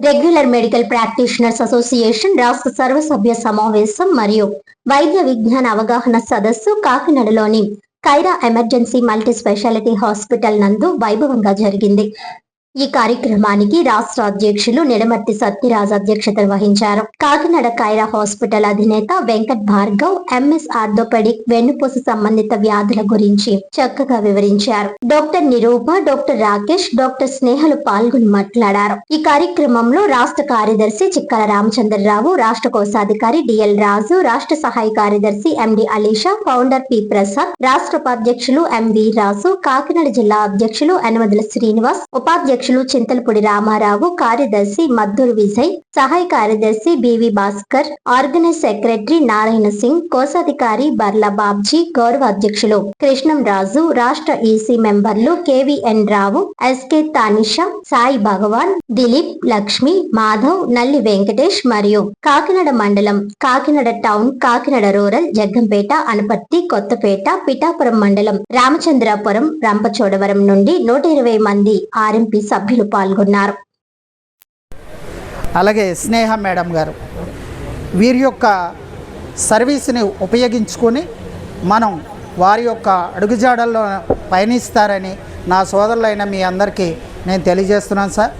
Regular medical practitioners association రాష్ట్ర సర్వసభ్య సమావేశం మరియు వైద్య విజ్ఞాన అవగాహన సదస్సు కాకినాడలోని Kaira emergency multi speciality hospital నందు వైభవంగా జరిగింది. ఈ కార్యక్రమానికి రాష్ట్ర అధ్యక్షులు నిడమర్తి సత్యరాజ్ అధ్యక్షత వహించారు. కాకినాడ కైరా హాస్పిటల్ అధినేత వెంకట్ భార్గవ్ ఎంఎస్ ఆర్థోపెడిక్ వెన్నుపూస సంబంధిత వ్యాధుల గురించి చక్కగా వివరించారు. Doctor Niroopa, doctor Rakesh, doctor స్నేహలు పాల్గొని మాట్లాడారు. ఈ కార్యక్రమంలో రాష్ట్ర కార్యదర్శి చిక్కల రామచంద్రరావు, రాష్ట్ర కోశాధికారి డిఎల్ రాజు, రాష్ట్ర సహాయ కార్యదర్శి ఎండి అలీషా, ఫౌండర్ పి ప్రసాద్, రాష్ట్ర ఉపాధ్యక్షులు ఎంవి రాజు, కాకినాడ జిల్లా అధ్యక్షులు యనమదుల శ్రీనివాస్, ఉపాధ్యక్షులు చింతలపూడి రామారావు, కార్యదర్శి మద్దూరు విజయ్, సహాయ కార్యదర్శి BV Bhaskar, organise secretary Narayana Singh, కోశాధికారి బర్లా బాబ్జీ, గౌరవ అధ్యక్షులు కృష్ణం రాజు, రాష్ట్ర ఈసీ మెంబర్లు కేవీఎన్ రావు, ఎస్కే తానిషా, సాయి భగవాన్, దిలీప్, లక్ష్మి, మాధవ్, నల్లి వెంకటేష్ మరియు కాకినాడ మండలం, కాకినాడ టౌన్, కాకినాడ రూరల్, జగ్గంపేట, అనపర్తి, కొత్తపేట, పిఠాపురం మండలం, రామచంద్రాపురం, రంపచోడవరం నుండి 120 మంది ఆర్ఎంపీ సభ్యులు పాల్గొన్నారు. అలాగే స్నేహ మేడం గారు వీరి యొక్క సర్వీస్ని ఉపయోగించుకొని మనం వారి యొక్క అడుగుజాడల్లో పయనిస్తారని నా సోదరులైన మీ అందరికీ నేను తెలియజేస్తున్నాను సార్.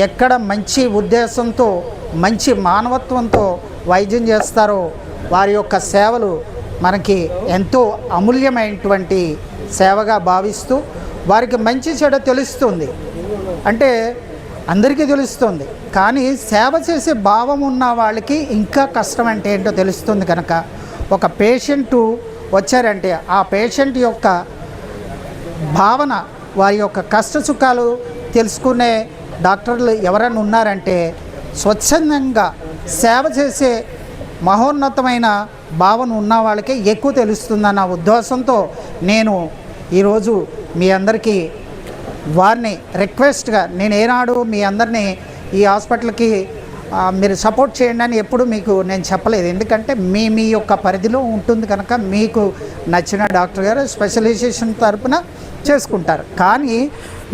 ఎక్కడ మంచి ఉద్దేశంతో మంచి మానవత్వంతో వైద్యం చేస్తారో వారి యొక్క సేవలు మనకి ఎంతో అమూల్యమైనటువంటి సేవగా భావిస్తూ వారికి మంచి చెడు తెలుస్తుంది, అంటే అందరికీ తెలుస్తుంది, కానీ సేవ చేసే భావం ఉన్న వాళ్ళకి ఇంకా కష్టం అంటే ఏంటో తెలుస్తుంది. కనుక ఒక పేషెంటు వచ్చారంటే ఆ పేషెంట్ యొక్క భావన, వారి యొక్క కష్ట సుఖాలు తెలుసుకునే డాక్టర్లు ఎవరైనా ఉన్నారంటే స్వచ్ఛందంగా సేవ చేసే మహోన్నతమైన భావన ఉన్న వాళ్ళకి ఎక్కువ తెలుస్తుందన్న ఉద్దేశంతో నేను ఈరోజు మీ అందరికీ వారిని రిక్వెస్ట్గా నేను ఏనాడు మీ అందరినీ ఈ హాస్పిటల్కి మీరు సపోర్ట్ చేయండి అని ఎప్పుడు మీకు నేను చెప్పలేదు. ఎందుకంటే మీ యొక్క పరిధిలో ఉంటుంది కనుక మీకు నచ్చిన డాక్టర్ గారు స్పెషలైజేషన్ తరపున చేసుకుంటారు. కానీ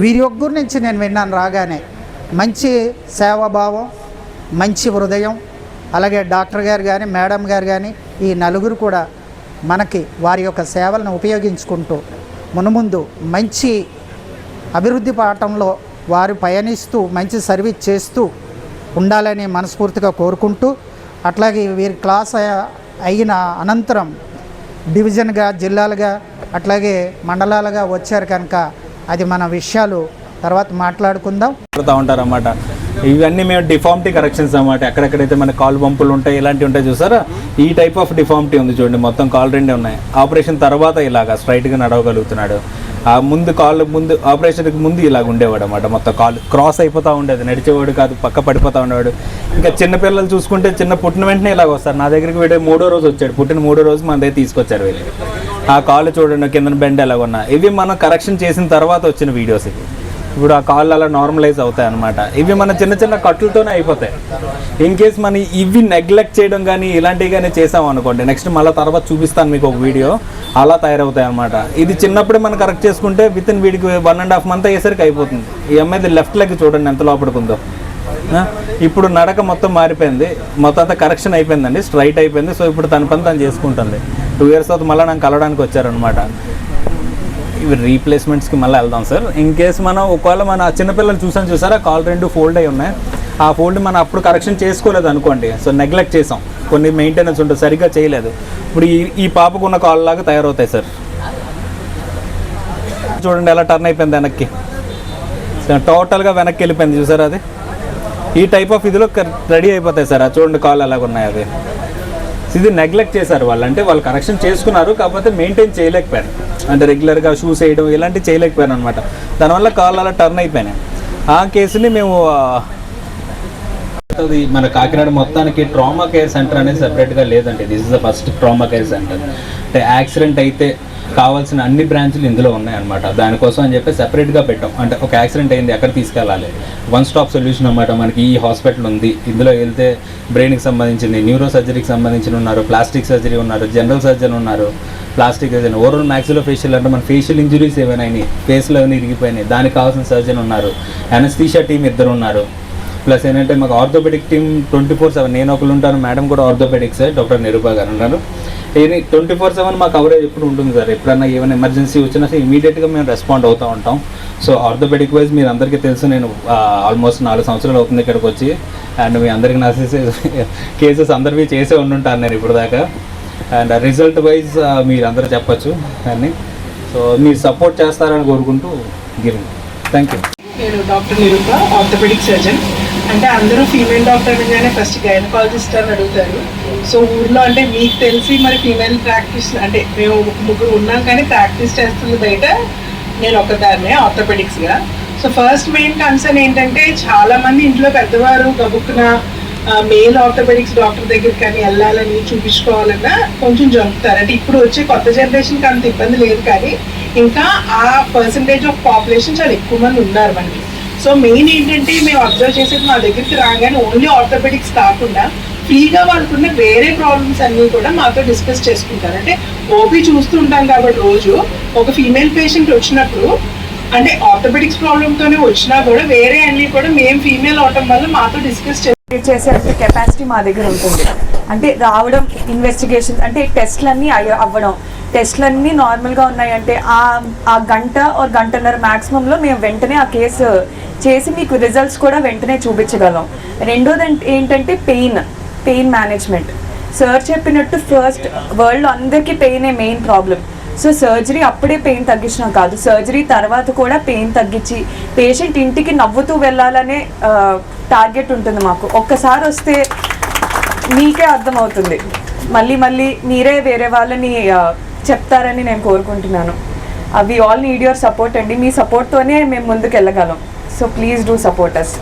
వీరి యొక్క గురించి నేను విన్నాను రాగానే మంచి సేవాభావం, మంచి హృదయం, అలాగే డాక్టర్ గారు కానీ మేడం గారు కానీ ఈ నలుగురు కూడా మనకి వారి యొక్క సేవలను ఉపయోగించుకుంటూ మునుముందు మంచి అభివృద్ధి పాఠంలో వారు పయనిస్తూ మంచి సర్వీస్ చేస్తూ ఉండాలని మనస్ఫూర్తిగా కోరుకుంటూ, అట్లాగే వీరి క్లాస్ అయిన అనంతరం డివిజన్గా, జిల్లాలుగా, అట్లాగే మండలాలుగా వచ్చారు కనుక అది మన విషయాలు తర్వాత మాట్లాడుకుందాం. ఉంటారన్నమాట. ఇవన్నీ మేము డిఫార్మిటీ కరెక్షన్స్ అన్నమాట. ఎక్కడెక్కడైతే మన కాలు పంపులు ఉంటాయి, ఇలాంటివి ఉంటాయి చూసారా, ఈ టైప్ ఆఫ్ డిఫార్మిటీ ఉంది చూడండి. మొత్తం కాలు రెండే ఉన్నాయి. ఆపరేషన్ తర్వాత ఇలాగా స్ట్రైట్గా నడవగలుగుతున్నాడు. ముందు ఆపరేషన్కి ముందు ఇలాగ ఉండేవాడు అన్నమాట. మొత్తం కాలు క్రాస్ అయిపోతూ ఉండేది, నడిచేవాడు కాదు, పక్క పడిపోతూ ఉండేవాడు. ఇంకా చిన్నపిల్లలు చూసుకుంటే పుట్టిన వెంటనే ఇలాగ వస్తారు. నా దగ్గరికి వీడు 3వ రోజు వచ్చాడు, పుట్టిన 3వ రోజు మన దగ్గర తీసుకొచ్చారు వీళ్ళు. ఆ కాలు చూడండి కింద బెండ్ ఎలాగ ఉన్నా. ఇవి మనం కరెక్షన్ చేసిన తర్వాత వచ్చిన వీడియోస్. ఇప్పుడు ఆ కాళ్ళు అలా నార్మలైజ్ అవుతాయి అన్నమాట. ఇవి మన చిన్న చిన్న కట్టులతోనే అయిపోతాయి. ఇన్ కేస్ మనం ఇవి నెగ్లెక్ట్ చేయడం కానీ ఇలాంటివి కానీ చేసాం అనుకోండి, నెక్స్ట్ మళ్ళీ తర్వాత చూపిస్తాను మీకు ఒక వీడియో, అలా తయారవుతాయి అన్నమాట. ఇది చిన్నప్పుడే మనం కరెక్ట్ చేసుకుంటే విత్ ఇన్ వీడికి 1.5 మంత్ అయ్యేసరికి అయిపోతుంది. ఈ అమ్మాయిది లెఫ్ట్ లెగ్ చూడండి ఎంత లోపడుకుందో. ఇప్పుడు నడక మొత్తం మారిపోయింది, మొత్తం అంతా కరెక్షన్ అయిపోయిందండి, స్ట్రైట్ అయిపోయింది. సో ఇప్పుడు తన పని తను చేసుకుంటుంది. 2 years తర్వాత మళ్ళీ నాకు కలవడానికి వచ్చారనమాట. ఇవి రీప్లేస్మెంట్స్కి మళ్ళీ వెళ్దాం సార్. ఇన్ కేస్ మనం ఒకవేళ మన చిన్నపిల్లలు చూసారా కాల్ 2 ఫోల్డ్ అయి ఉన్నాయి. ఆ ఫోల్డ్ మనం అప్పుడు కరెక్షన్ చేసుకోలేదు అనుకోండి, సో నెగ్లెక్ట్ చేసాం, కొన్ని మెయింటెనెన్స్ ఉంటుంది, సరిగ్గా చేయలేదు. ఇప్పుడు ఈ పాపకున్న కాల్ లాగా తయారవుతాయి సార్. చూడండి ఎలా టర్న్ అయిపోయింది వెనక్కి, టోటల్గా వెనక్కి వెళ్ళిపోయింది చూసారా. అది ఈ టైప్ ఆఫ్ ఇదిలో రెడీ అయిపోతాయి సార్. చూడండి కాళ్ళు ఎలాగున్నాయి. అది ఇది నెగ్లెక్ట్ చేశారు వాళ్ళు, అంటే వాళ్ళు కరెక్షన్ చేసుకున్నారు కాకపోతే మెయింటైన్ చేయలేకపోయారు, అంటే రెగ్యులర్గా షూస్ వేయడం ఇలాంటివి చేయలేకపోయాను అనమాట. దానివల్ల కాళ్ళు అలా టర్న్ అయిపోయినాయి. ఆ కేసుని మేము మన కాకినాడ మొత్తానికి ట్రామా కేర్ సెంటర్ అనేది సెపరేట్గా లేదండి. This is the first trauma care centre. అంటే యాక్సిడెంట్ అయితే కావాల్సిన అన్ని బ్రాంచ్లు ఇందులో ఉన్నాయన్నమాట. దానికోసం అని చెప్పి సెపరేట్గా పెట్టాం. అంటే ఒక యాక్సిడెంట్ అయింది, ఎక్కడ తీసుకెళ్ళాలి, 1 స్టాప్ సొల్యూషన్ అన్నమాట. మనకి ఈ హాస్పిటల్ ఉంది, ఇందులో వెళ్తే బ్రెయిన్కి సంబంధించింది, న్యూరో సర్జరీకి సంబంధించిన ఉన్నారు, ప్లాస్టిక్ సర్జరీ ఉన్నారు, జనరల్ సర్జన్ ఉన్నారు, plastic surgeon, oral maxillo facial అంటే మన ఫేషియల్ ఇంజురీస్ ఏమైనా ఫేస్లో ఏమైనా ఇరిగిపోయినాయి, దానికి కావాల్సిన సర్జన్ ఉన్నారు, అనస్థీషియా టీం 2 ఉన్నారు. ప్లస్ ఏంటంటే మాకు ఆర్థోపెడిక్ టీమ్ 24/7, నేను ఒకరు ఉంటాను, మేడం కూడా ఆర్థోపెడిక్స్ డాక్టర్ నిరూప గారు ఉన్నారు. 24/7 మా కవరేజ్ ఎప్పుడు ఉంటుంది సార్. ఎప్పుడన్నా ఏమైనా ఎమర్జెన్సీ వచ్చినా సరే ఇమీడియట్గా మేము రెస్పాండ్ అవుతూ ఉంటాం. సో ఆర్థోపెడిక్ వైజ్ మీరు అందరికీ తెలుసు, నేను ఆల్మోస్ట్ 4 సంవత్సరాలు అవుతుంది ఇక్కడికి వచ్చి. అండ్ మీ అందరికీ నా కేసెస్ అందరివి చేసే ఉండుంటాను నేను ఇప్పుడు దాకా. అండ్ రిజల్ట్ వైజ్ మీరు అందరూ చెప్పచ్చు కానీ. సో మీరు సపోర్ట్ చేస్తారని కోరుకుంటూ గిరింగ్. Thank you. నేను డాక్టర్ నిరూప, ఆర్థోపెడిక్ సర్జన్. అంటే అందరూ ఫీమేల్ డాక్టర్ అనగానే ఫస్ట్ గైనకాలజిస్ట్ అని అడుగుతారు. సో ఊర్లో అంటే మీకు తెలిసి మరి ఫీమేల్ ప్రాక్టీస్ అంటే మేము 3 ఉన్నాం, కానీ ప్రాక్టీస్ చేస్తుంది బయట నేను ఒకదాన్నే ఆర్థోపెడిక్స్గా. సో ఫస్ట్ మెయిన్ కన్సర్న్ ఏంటంటే చాలామంది ఇంట్లో పెద్దవారు గబుక్కున మేల్ ఆర్థోపెడిక్స్ డాక్టర్ దగ్గరికి కానీ వెళ్ళాలని చూపించుకోవాలన్నా కొంచెం జంపుతారు. అంటే ఇప్పుడు వచ్చే కొత్త జనరేషన్కి అంత ఇబ్బంది లేదు, కానీ ఇంకా ఆ పర్సంటేజ్ ఆఫ్ పాపులేషన్ చాలా ఎక్కువ మంది ఉన్నారు మనకి. సో మెయిన్ ఏంటంటే మేము అబ్జర్వ్ చేసేది మా దగ్గరికి రాగానే ఓన్లీ ఆర్థోపెడిక్స్ కాకుండా ఫ్రీగా వాళ్ళకున్న వేరే ప్రాబ్లమ్స్ అన్నీ కూడా మాతో డిస్కస్ చేసుకుంటారు. అంటే ఓపీ చూస్తూ ఉంటాం కాబట్టి రోజు ఒక ఫీమేల్ పేషెంట్ వచ్చినప్పుడు అంటే ఆర్థోపెడిక్స్ ప్రాబ్లంతోనే వచ్చినా కూడా వేరే అన్నీ కూడా మేము ఫీమేల్ అవటం వల్ల మాతో డిస్కస్ చేసే కెపాసిటీ మా దగ్గర ఉంటుంది. అంటే రావడం, ఇన్వెస్టిగేషన్ అంటే టెస్ట్లన్నీ అవ్వడం, టెస్ట్లన్నీ నార్మల్గా ఉన్నాయంటే ఆ గంట ఆర్ గంటన్నర మ్యాక్సిమంలో మేము వెంటనే ఆ కేసు చేసి మీకు రిజల్ట్స్ కూడా వెంటనే చూపించగలం. రెండోది ఏంటంటే పెయిన్ మేనేజ్మెంట్. సార్ చెప్పినట్టు ఫస్ట్ వరల్డ్లో అందరికీ పెయినే మెయిన్ ప్రాబ్లం. సో సర్జరీ అప్పుడే పెయిన్ తగ్గించడం కాదు, సర్జరీ తర్వాత కూడా పెయిన్ తగ్గించి పేషెంట్ ఇంటికి నవ్వుతూ వెళ్ళాలనే టార్గెట్ ఉంటుంది మాకు. ఒక్కసారి వస్తే మీకే అర్థమవుతుంది, మళ్ళీ మీరే వేరే వాళ్ళని చెప్తారని నేను కోరుకుంటున్నాను. We all need your support అండి. మీ సపోర్ట్తోనే మేము ముందుకు వెళ్ళగలం. So please do support us.